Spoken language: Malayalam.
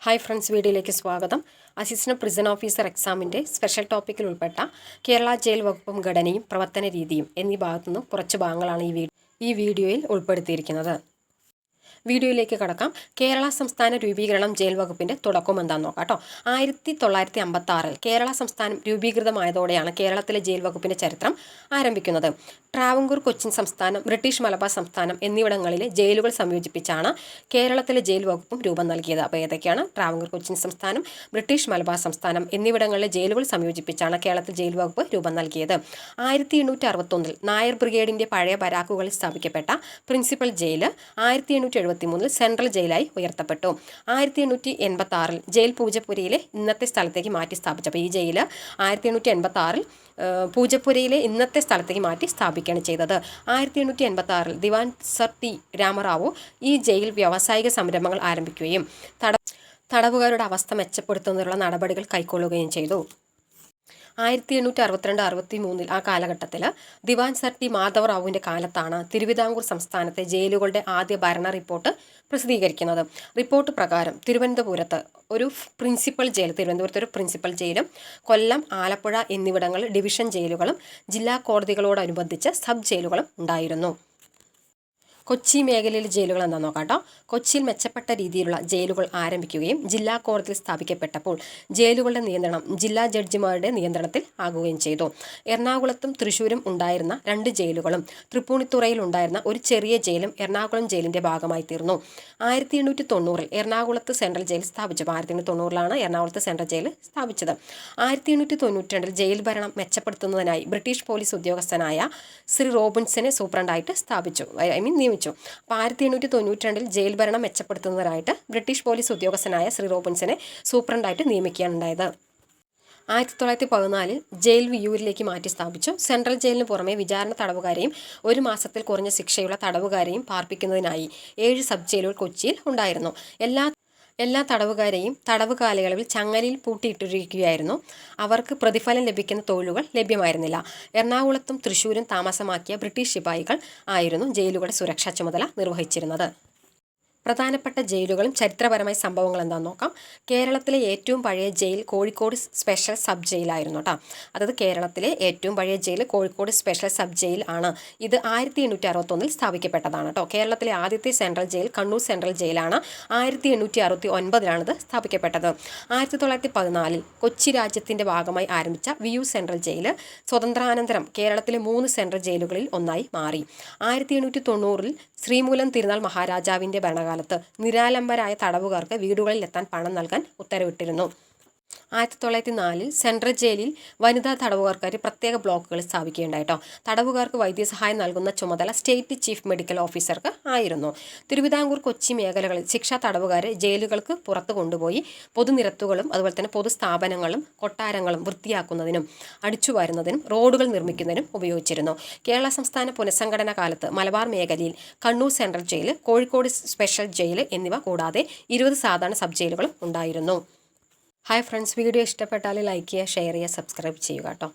ഹായ് ഫ്രണ്ട്സ്, വീഡിയോയിലേക്ക് സ്വാഗതം. അസിസ്റ്റന്റ് പ്രിസൺ ഓഫീസർ എക്സാമിൻ്റെ സ്പെഷ്യൽ ടോപ്പിക്കിൽ ഉൾപ്പെട്ട കേരള ജയിൽ വകുപ്പും ഘടനയും പ്രവർത്തന രീതിയും എന്നീ ഭാഗത്തുനിന്ന് കുറച്ച് ഭാഗങ്ങളാണ് ഈ വീഡിയോയിൽ ഉൾപ്പെടുത്തിയിരിക്കുന്നത്. വീഡിയോയിലേക്ക് കടക്കാം. കേരള സംസ്ഥാന രൂപീകരണം ജയിൽ വകുപ്പിൻ്റെ തുടക്കം എന്താണെന്ന് നോക്കാം കേട്ടോ. 1956 കേരള സംസ്ഥാനം രൂപീകൃതമായതോടെയാണ് കേരളത്തിലെ ജയിൽ വകുപ്പിൻ്റെ ചരിത്രം ആരംഭിക്കുന്നത്. ട്രാവൻകൂർ, കൊച്ചിൻ സംസ്ഥാനം, ബ്രിട്ടീഷ് മലബാർ സംസ്ഥാനം എന്നിവിടങ്ങളിലെ ജയിലുകൾ സംയോജിപ്പിച്ചാണ് കേരളത്തിലെ ജയിൽ വകുപ്പും രൂപം നൽകിയത്. അപ്പോൾ ഏതൊക്കെയാണ്? ട്രാവൻകൂർ, കൊച്ചിൻ സംസ്ഥാനം, ബ്രിട്ടീഷ് മലബാർ സംസ്ഥാനം എന്നിവിടങ്ങളിലെ ജയിലുകൾ സംയോജിപ്പിച്ചാണ് കേരളത്തിൽ ജയിൽ വകുപ്പ് രൂപം നൽകിയത്. 1861 നായർ ബ്രിഗേഡിൻ്റെ പഴയ ബരാക്കുകളിൽ സ്ഥാപിക്കപ്പെട്ട പ്രിൻസിപ്പൽ ജയിൽ 1873 സെൻട്രൽ ജയിലായി ഉയർത്തപ്പെട്ടു. 1886 ജയിൽ പൂജപ്പുരയിലെ ഇന്നത്തെ സ്ഥലത്തേക്ക് മാറ്റി സ്ഥാപിച്ചു. അപ്പോൾ ഈ ജയിൽ 1886 പൂജപ്പുരയിലെ ഇന്നത്തെ സ്ഥലത്തേക്ക് മാറ്റി സ്ഥാപിക്കുകയാണ് ചെയ്തത്. 1886 ദിവാൻ സർ ടി രാമറാവു ഈ ജയിൽ വ്യാവസായിക സംരംഭങ്ങൾ ആരംഭിക്കുകയും തടവുകാരുടെ അവസ്ഥ മെച്ചപ്പെടുത്തുന്നതിനുള്ള നടപടികൾ കൈക്കൊള്ളുകയും ചെയ്തു. 1862-63 ആ കാലഘട്ടത്തിൽ ദിവാൻ സർ ടി മാധവറാവുവിൻ്റെ കാലത്താണ് തിരുവിതാംകൂർ സംസ്ഥാനത്തെ ജയിലുകളുടെ ആദ്യ ഭരണ റിപ്പോർട്ട് പ്രസിദ്ധീകരിക്കുന്നത്. റിപ്പോർട്ട് പ്രകാരം തിരുവനന്തപുരത്ത് ഒരു പ്രിൻസിപ്പൽ ജയിലും കൊല്ലം, ആലപ്പുഴ എന്നിവിടങ്ങളിൽ ഡിവിഷൻ ജയിലുകളും ജില്ലാ കോടതികളോടനുബന്ധിച്ച് സബ് ജയിലുകളും ഉണ്ടായിരുന്നു. കൊച്ചി മേഖലയിലെ ജയിലുകൾ എന്താണെന്ന് നോക്കാം കേട്ടോ. കൊച്ചിയിൽ മെച്ചപ്പെട്ട രീതിയിലുള്ള ജയിലുകൾ ആരംഭിക്കുകയും ജില്ലാ കോടതിയിൽ സ്ഥാപിക്കപ്പെട്ടപ്പോൾ ജയിലുകളുടെ നിയന്ത്രണം ജില്ലാ ജഡ്ജിമാരുടെ നിയന്ത്രണത്തിൽ ആകുകയും ചെയ്തു. എറണാകുളത്തും തൃശ്ശൂരും ഉണ്ടായിരുന്ന 2 ജയിലുകളും തൃപ്പൂണിത്തുറയിൽ ഉണ്ടായിരുന്ന ഒരു ചെറിയ ജയിലും എറണാകുളം ജയിലിൻ്റെ ഭാഗമായി തീർന്നു. 1890 എറണാകുളത്ത് സെൻട്രൽ ജയിൽ സ്ഥാപിച്ചു. 1890 എറണാകുളത്ത് സെൻട്രൽ ജയിൽ സ്ഥാപിച്ചത്. 1892 ജയിൽ ഭരണം മെച്ചപ്പെടുത്തുന്നതിനായി ബ്രിട്ടീഷ് പോലീസ് ഉദ്യോഗസ്ഥനായ ശ്രീ റോബിൻസനെ സൂപ്രണ്ടായിട്ട് നിയമിച്ചു. അപ്പോൾ 1892 ജയിൽ ഭരണം മെച്ചപ്പെടുത്തുന്നതിനായിട്ട് ബ്രിട്ടീഷ് പോലീസ് ഉദ്യോഗസ്ഥനായ ശ്രീ റോബിൻസനെ സൂപ്രണ്ടായിട്ട് നിയമിക്കുകയാണ് ഉണ്ടായത്. 1914 ജയിൽ വിയൂരിലേക്ക് മാറ്റി സ്ഥാപിച്ചു. സെൻട്രൽ ജയിലിന് പുറമെ വിചാരണ തടവുകാരെയും 1 മാസത്തിൽ കുറഞ്ഞ ശിക്ഷയുള്ള തടവുകാരെയും പാർപ്പിക്കുന്നതിനായി 7 സബ് ജയിലുകൾ കൊച്ചിയിൽ ഉണ്ടായിരുന്നു. എല്ലാ തടവുകാരെയും തടവ് കാലയളവിൽ ചങ്ങലയിൽ പൂട്ടിയിട്ടിരിക്കുകയായിരുന്നു. അവർക്ക് പ്രതിഫലം ലഭിക്കുന്ന തൊഴിലുകൾ ലഭ്യമായിരുന്നില്ല. എറണാകുളത്തും തൃശ്ശൂരും താമസമാക്കിയ ബ്രിട്ടീഷ് ശിപായികൾ ആയിരുന്നു ജയിലുകളുടെ സുരക്ഷാ ചുമതല നിർവഹിച്ചിരുന്നത്. പ്രധാനപ്പെട്ട ജയിലുകളും ചരിത്രപരമായ സംഭവങ്ങൾ എന്താണെന്ന് നോക്കാം. കേരളത്തിലെ ഏറ്റവും പഴയ ജയിൽ കോഴിക്കോട് സ്പെഷ്യൽ സബ് ജയിലായിരുന്നു കേട്ടോ. അതായത് കേരളത്തിലെ ഏറ്റവും പഴയ jail Kozhikode special sub jail ആണ്. ഇത് 1861 സ്ഥാപിക്കപ്പെട്ടതാണ് കേട്ടോ. കേരളത്തിലെ ആദ്യത്തെ സെൻട്രൽ ജയിൽ കണ്ണൂർ സെൻട്രൽ ജയിലാണ്. 1869 ഇത് സ്ഥാപിക്കപ്പെട്ടത്. 1914 കൊച്ചി രാജ്യത്തിൻ്റെ ഭാഗമായി ആരംഭിച്ച വിയു സെൻട്രൽ ജയിൽ സ്വതന്ത്രാനന്തരം കേരളത്തിലെ 3 സെൻട്രൽ ജയിലുകളിൽ ഒന്നായി മാറി. 1890 ശ്രീമൂലം തിരുനാൾ മഹാരാജാവിൻ്റെ ഭരണകാലത്ത് നിരാലംബരായ തടവുകാർക്ക് വീടുകളിൽ എത്താൻ പണം നൽകാൻ ഉത്തരവിട്ടിരുന്നു. 1904 സെൻട്രൽ ജയിലിൽ വനിതാ തടവുകാർക്കായി പ്രത്യേക ബ്ലോക്കുകൾ സ്ഥാപിക്കുകയുണ്ടായിട്ടോ. തടവുകാർക്ക് വൈദ്യസഹായം നൽകുന്ന ചുമതല സ്റ്റേറ്റ് ചീഫ് മെഡിക്കൽ ഓഫീസർക്ക് ആയിരുന്നു. തിരുവിതാംകൂർ, കൊച്ചി മേഖലകളിൽ ശിക്ഷാ തടവുകാരെ ജയിലുകൾക്ക് പുറത്ത് കൊണ്ടുപോയി പൊതുനിരത്തുകളും അതുപോലെ തന്നെ പൊതുസ്ഥാപനങ്ങളും കൊട്ടാരങ്ങളും വൃത്തിയാക്കുന്നതിനും അടിച്ചുവാരുന്നതിനും റോഡുകൾ നിർമ്മിക്കുന്നതിനും ഉപയോഗിച്ചിരുന്നു. കേരള സംസ്ഥാന പുനഃസംഘടന കാലത്ത് മലബാർ മേഖലയിൽ Kannur central jail, Kozhikode special jail എന്നിവ കൂടാതെ 20 സാധാരണ സബ് ജയിലുകളും ഉണ്ടായിരുന്നു. ഹായ് ഫ്രണ്ട്സ്, വീഡിയോ ഇഷ്ടപ്പെട്ടാൽ ലൈക്ക് ചെയ്യുക, ഷെയർ ചെയ്യുക, സബ്സ്ക്രൈബ് ചെയ്യുക കേട്ടോ.